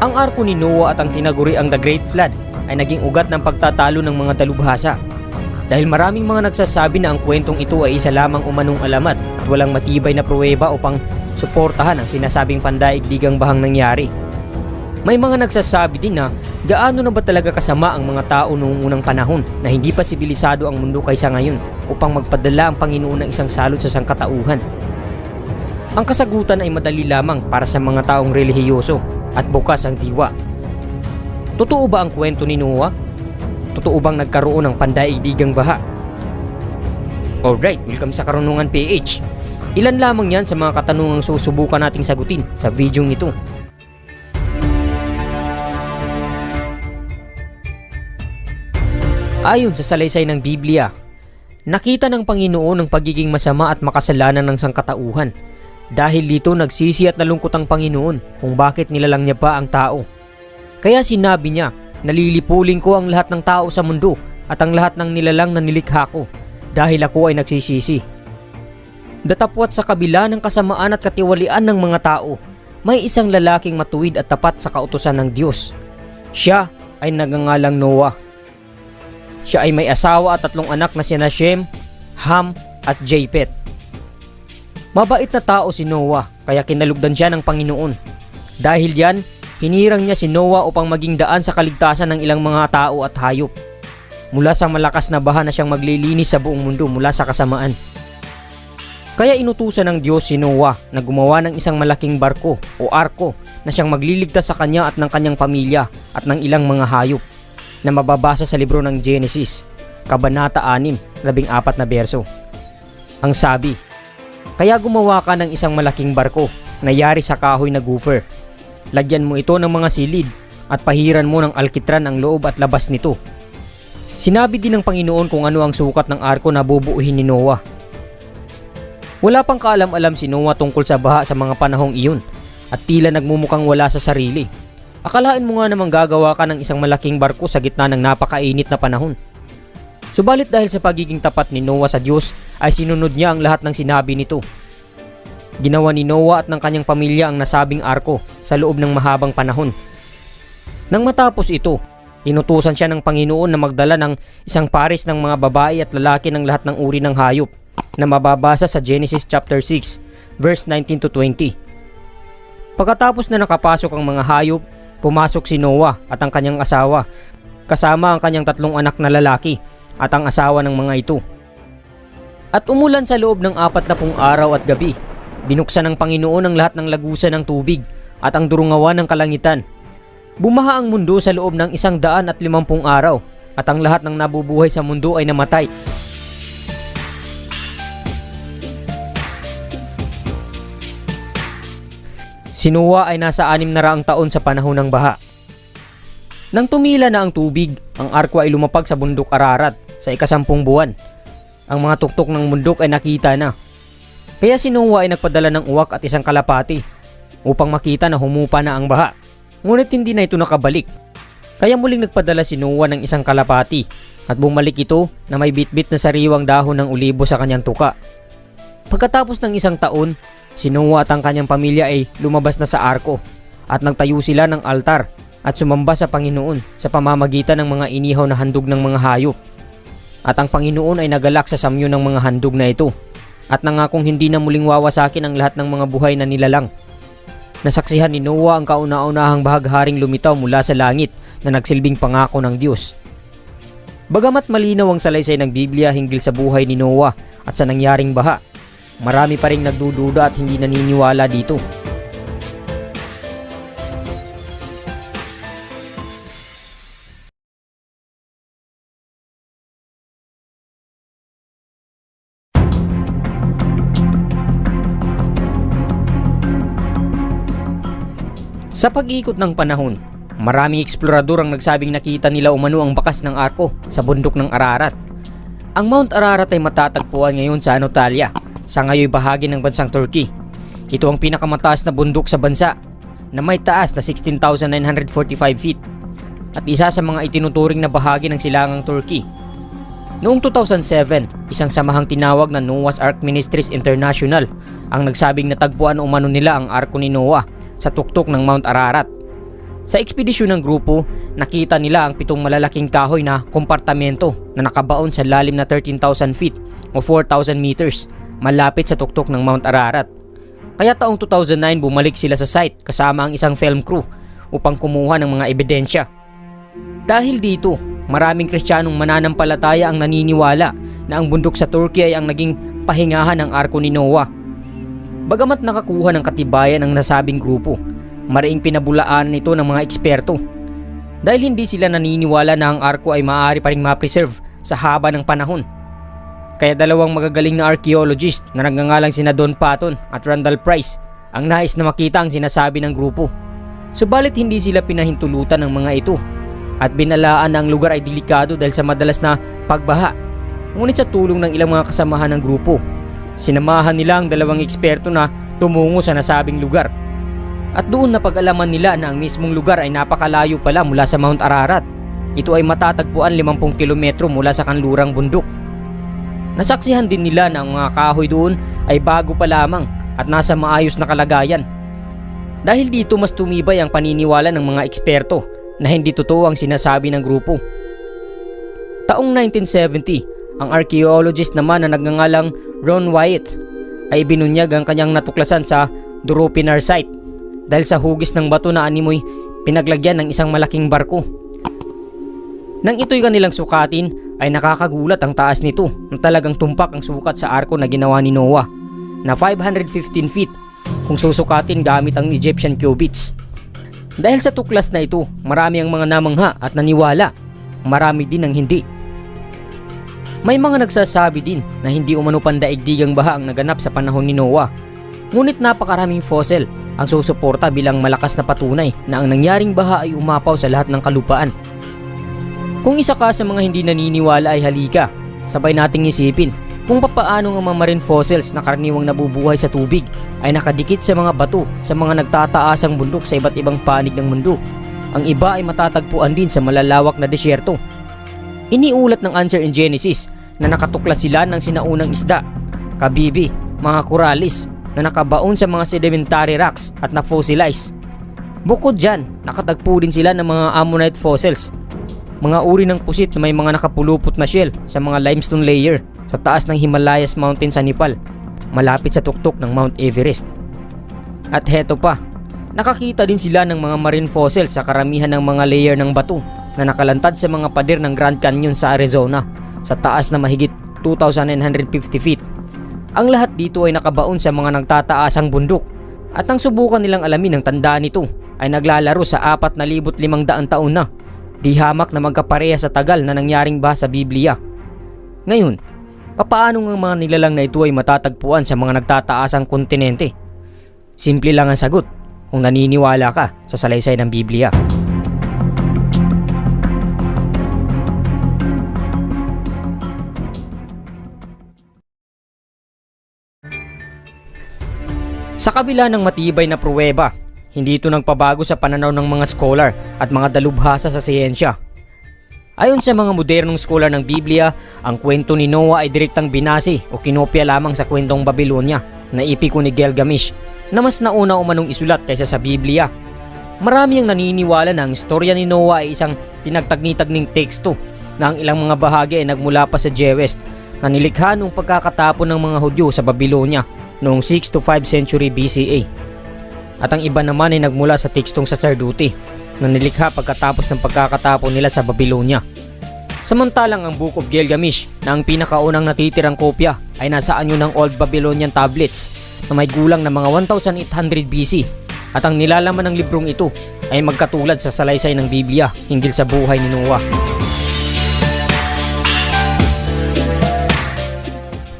Ang arko ni Noah at ang tinaguri ang The Great Flood ay naging ugat ng pagtatalo ng mga dalubhasa. Dahil maraming mga nagsasabi na ang kwentong ito ay isa lamang umanong alamat at walang matibay na pruweba upang suportahan ang sinasabing pandaigdigang bahang nangyari. May mga nagsasabi din na gaano na ba talaga kasama ang mga tao noong unang panahon na hindi pa sibilisado ang mundo kaysa ngayon upang magpadala ang Panginoon ng isang salot sa sangkatauhan. Ang kasagutan ay madali lamang para sa mga taong relihiyoso at bukas ang diwa. Totoo ba ang kwento ni Noah? Totoo bang nagkaroon ng pandaigdigang baha? Alright, welcome sa Karunungan PH. Ilan lamang yan sa mga katanungang susubukan nating sagutin sa video nito. Ayon sa salaysay ng Biblia, nakita ng Panginoon ang pagiging masama at makasalanan ng sangkatauhan. Dahil dito nagsisi at nalungkot ang Panginoon kung bakit nilalang niya pa ang tao. Kaya sinabi niya, nalilipuling ko ang lahat ng tao sa mundo at ang lahat ng nilalang na nilikha ko dahil ako ay nagsisisi. Datapwat sa kabila ng kasamaan at katiwalian ng mga tao, may isang lalaking matuwid at tapat sa kautusan ng Diyos. Siya ay nagngangalang Noah. Siya ay may asawa at 3 anak na sina Shem, Ham at Japheth. Mabait na tao si Noah kaya kinalugdan siya ng Panginoon. Dahil yan, hinirang niya si Noah upang maging daan sa kaligtasan ng ilang mga tao at hayop. Mula sa malakas na baha na siyang maglilinis sa buong mundo mula sa kasamaan. Kaya inutusan ng Diyos si Noah na gumawa ng isang malaking barko o arko na siyang magliligtas sa kanya at ng kanyang pamilya at ng ilang mga hayop na mababasa sa libro ng Genesis, Kabanata 6, 14 na berso. Ang sabi, kaya gumawa ka ng isang malaking barko na yari sa kahoy na gopher. Lagyan mo ito ng mga silid at pahiran mo ng alkitran ang loob at labas nito. Sinabi din ng Panginoon kung ano ang sukat ng arko na bubuuhin ni Noah. Wala pang kaalam-alam si Noah tungkol sa baha sa mga panahong iyon at tila nagmumukhang wala sa sarili. Akalain mo nga namang gagawa ka ng isang malaking barko sa gitna ng napakainit na panahon. Subalit dahil sa pagiging tapat ni Noah sa Diyos ay sinunod niya ang lahat ng sinabi nito. Ginawa ni Noah at ng kanyang pamilya ang nasabing arko sa loob ng mahabang panahon. Nang matapos ito, inutusan siya ng Panginoon na magdala ng isang pares ng mga babae at lalaki ng lahat ng uri ng hayop na mababasa sa Genesis chapter 6, verse 19 to 20. Pagkatapos na nakapasok ang mga hayop, pumasok si Noah at ang kanyang asawa, kasama ang kanyang 3 anak na lalaki at ang asawa ng mga ito. At umulan sa loob ng 40 araw at gabi. Binuksan ng Panginoon ang lahat ng lagusan ng tubig at ang durungawan ng kalangitan. Bumaha ang mundo sa loob ng 150 araw at ang lahat ng nabubuhay sa mundo ay namatay. Si Noah ay nasa 600 taon sa panahon ng baha. Nang tumila na ang tubig, ang arko ay lumapag sa bundok Ararat sa ika-10 buwan. Ang mga tuktok ng bundok ay nakita na. Kaya si Noah ay nagpadala ng uwak at isang kalapati upang makita na humupa na ang baha. Ngunit hindi na ito nakabalik. Kaya muling nagpadala si Noah ng isang kalapati at bumalik ito na may bitbit na sariwang dahon ng ulibo sa kanyang tuka. Pagkatapos ng 1 taon, si Noah at ang kanyang pamilya ay lumabas na sa arko at nagtayo sila ng altar at sumamba sa Panginoon sa pamamagitan ng mga inihaw na handog ng mga hayop. At ang Panginoon ay nagalak sa samyo ng mga handog na ito at nangakong hindi na muling wawasakin ang lahat ng mga buhay na nilalang. Nasaksihan ni Noah ang kauna-unahang bahagharing lumitaw mula sa langit na nagsilbing pangako ng Diyos. Bagamat malinaw ang salaysay ng Biblia hinggil sa buhay ni Noah at sa nangyaring baha, marami pa ring nagdududa at hindi naniniwala dito. Sa pag-iikot ng panahon, maraming eksplorador ang nagsabing nakita nila umano ang bakas ng arko sa bundok ng Ararat. Ang Mount Ararat ay matatagpuan ngayon sa Anatolia, sa ngayoy bahagi ng bansang Turkey. Ito ang pinakamataas na bundok sa bansa na may taas na 16,945 feet at isa sa mga itinuturing na bahagi ng silangang Turkey. Noong 2007, isang samahang tinawag na Noah's Ark Ministries International ang nagsabing natagpuan umano nila ang arko ni Noah sa tuktok ng Mount Ararat. Sa ekspedisyon ng grupo, nakita nila ang 7 malalaking kahoy na kompartamento na nakabaon sa lalim na 13,000 feet o 4,000 meters malapit sa tuktok ng Mount Ararat. Kaya taong 2009 bumalik sila sa site kasama ang isang film crew upang kumuha ng mga ebidensya. Dahil dito, maraming Kristiyanong mananampalataya ang naniniwala na ang bundok sa Turkey ay ang naging pahingahan ng arko ni Noah. Bagamat nakakuha ng katibayan ang nasabing grupo, mariing pinabulaan nito ng mga eksperto dahil hindi sila naniniwala na ang arko ay maaari pa ring ma-preserve sa haba ng panahon. Kaya dalawang magagaling na archaeologist na nagngangalang sina Don Patton at Randall Price ang nais na makita ang sinasabi ng grupo. Subalit hindi sila pinahintulutan ng mga ito at binalaan na ang lugar ay delikado dahil sa madalas na pagbaha. Ngunit sa tulong ng ilang mga kasamahan ng grupo, sinamahan nila ang dalawang eksperto na tumungo sa nasabing lugar. At doon napag-alaman nila na ang mismong lugar ay napakalayo pala mula sa Mount Ararat. Ito ay matatagpuan 50 kilometro mula sa kanlurang bundok. Nasaksihan din nila na ang mga kahoy doon ay bago pa lamang at nasa maayos na kalagayan. Dahil dito mas tumibay ang paniniwala ng mga eksperto na hindi totoo ang sinasabi ng grupo. Taong 1970, ang archaeologist naman na nagngangalang Ron Wyatt ay binunyag ang kanyang natuklasan sa Duropinar site dahil sa hugis ng bato na animoy pinaglagyan ng isang malaking barko. Nang ito'y kanilang sukatin ay nakakagulat ang taas nito na talagang tumpak ang sukat sa arko na ginawa ni Noah na 515 feet kung susukatin gamit ang Egyptian cubits. Dahil sa tuklas na ito, marami ang mga namangha at naniwala, marami din ang hindi. May mga nagsasabi din na hindi umano pandaigdigang baha ang naganap sa panahon ni Noah. Ngunit napakaraming fossil ang susuporta bilang malakas na patunay na ang nangyaring baha ay umapaw sa lahat ng kalupaan. Kung isa ka sa mga hindi naniniwala ay halika, sabay nating isipin kung papaano ang mga marine fossils na karaniwang nabubuhay sa tubig ay nakadikit sa mga bato sa mga nagtataasang bundok sa iba't ibang panig ng mundo. Ang iba ay matatagpuan din sa malalawak na desyerto. Iniulat ng Answer in Genesis na nakatuklas sila ng sinaunang isda, kabibi, mga koralis na nakabaon sa mga sedimentary rocks at na-fossilize. Bukod dyan, nakatagpo din sila ng mga ammonite fossils, mga uri ng pusit na may mga nakapulupot na shell sa mga limestone layer sa taas ng Himalayas Mountain sa Nepal, malapit sa tuktok ng Mount Everest. At heto pa, nakakita din sila ng mga marine fossils sa karamihan ng mga layer ng bato na nakalantad sa mga pader ng Grand Canyon sa Arizona sa taas na mahigit 2,950 feet. Ang lahat dito ay nakabaon sa mga nagtataasang bundok at ang subukan nilang alamin ang tandaan nito ay naglalaro sa 4,500 taon na. Di hamak na magkapareha sa tagal na nangyaring baha sa Biblia. Ngayon, papaano ang mga nilalang na ito ay matatagpuan sa mga nagtataasang kontinente? Simple lang ang sagot kung naniniwala ka sa salaysay ng Biblia. Sa kabila ng matibay na pruweba, hindi ito nagpabago sa pananaw ng mga scholar at mga dalubhasa sa siyensya. Ayon sa mga modernong scholar ng Biblia, ang kwento ni Noah ay direktang binasi o kinopya lamang sa kwentong Babylonia na ipiko ni Gilgamesh na mas nauna umanong isulat kaysa sa Biblia. Marami ang naniniwala na ang istorya ni Noah ay isang pinagtagni-tagning teksto na ang ilang mga bahagi ay nagmula pa sa Jewest na nilikha noong pagkakatapon ng mga Hudyo sa Babylonia noong 6 to 5 century BCE. At ang iba naman ay nagmula sa tekstong saserdote na nilikha pagkatapos ng pagkakatapon nila sa Babylonia. Samantalang ang Book of Gilgamesh na ang pinakaunang natitirang kopya ay nasa anyo ng Old Babylonian tablets na may gulang na mga 1800 BC at ang nilalaman ng librong ito ay magkatulad sa salaysay ng Biblia hinggil sa buhay ni Noah.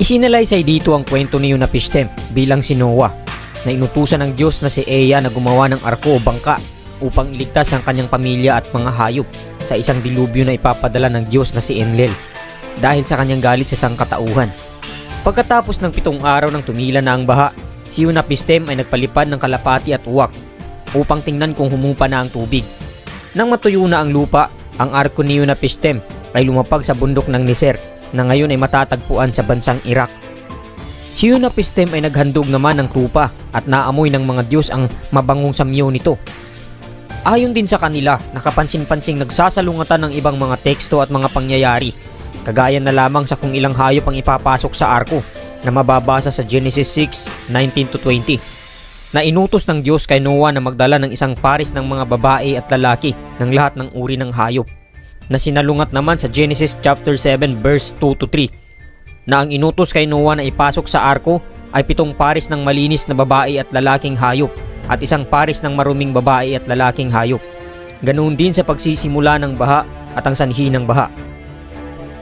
Isinalaysay dito ang kwento ni Utnapishtim bilang si Noah na inutusan ng Diyos na si Ea na gumawa ng arko o bangka upang iligtas ang kanyang pamilya at mga hayop sa isang dilubyo na ipapadala ng Diyos na si Enlil dahil sa kanyang galit sa sangkatauhan. Pagkatapos ng 7 araw nang tumila na ang baha, si Utnapishtim ay nagpalipad ng kalapati at uwak upang tingnan kung humupa na ang tubig. Nang matuyo na ang lupa, ang arko ni Utnapishtim ay lumapag sa bundok ng Niser na ngayon ay matatagpuan sa bansang Iraq. Si Utnapishtim ay naghandog naman ng tupa at naamoy ng mga Diyos ang mabangong samyo nito. Ayon din sa kanila, nakapansin-pansing nagsasalungatan ng ibang mga teksto at mga pangyayari, kagaya na lamang sa kung ilang hayop ang ipapasok sa arko na mababasa sa Genesis 6:19-20, na inutos ng Diyos kay Noah na magdala ng isang pares ng mga babae at lalaki ng lahat ng uri ng hayop, na sinalungat naman sa Genesis chapter 7 verse 2-3, na ang inutos kay Noah na ipasok sa arko ay 7 pares ng malinis na babae at lalaking hayop at 1 pares ng maruming babae at lalaking hayop. Ganoon din sa pagsisimula ng baha at ang sanhi ng baha.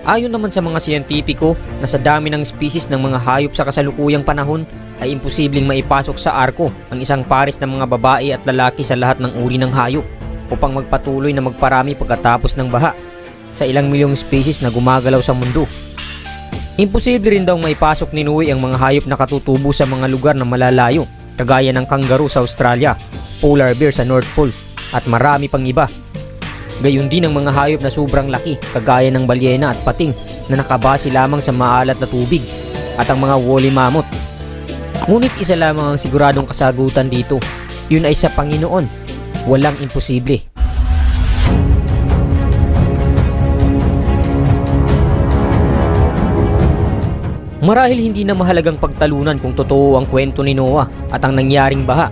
Ayon naman sa mga siyentipiko na sa dami ng species ng mga hayop sa kasalukuyang panahon ay imposibleng maipasok sa arko ang 1 pares ng mga babae at lalaki sa lahat ng uri ng hayop upang magpatuloy na magparami pagkatapos ng baha sa ilang milyong species na gumagalaw sa mundo. Imposible rin daw maipasok ni Noe ang mga hayop na katutubo sa mga lugar na malalayo, kagaya ng kangaroo sa Australia, polar bear sa North Pole at marami pang iba. Gayon din ang mga hayop na sobrang laki, kagaya ng balyena at pating na nakabase lamang sa maalat na tubig, at ang mga woolly mammoth. Ngunit isa lamang ang siguradong kasagutan dito, yun ay sa Panginoon, walang imposible. Marahil hindi na mahalagang pagtalunan kung totoo ang kwento ni Noah at ang nangyaring baha,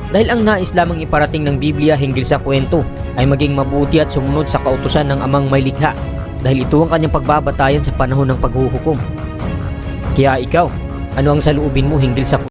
dahil ang nais lamang iparating ng Biblia hinggil sa kwento ay maging mabuti at sumunod sa kautusan ng Amang may likha, dahil ito ang kanyang pagbabatayan sa panahon ng paghuhukom. Kaya ikaw, ano ang saloobin mo hinggil sa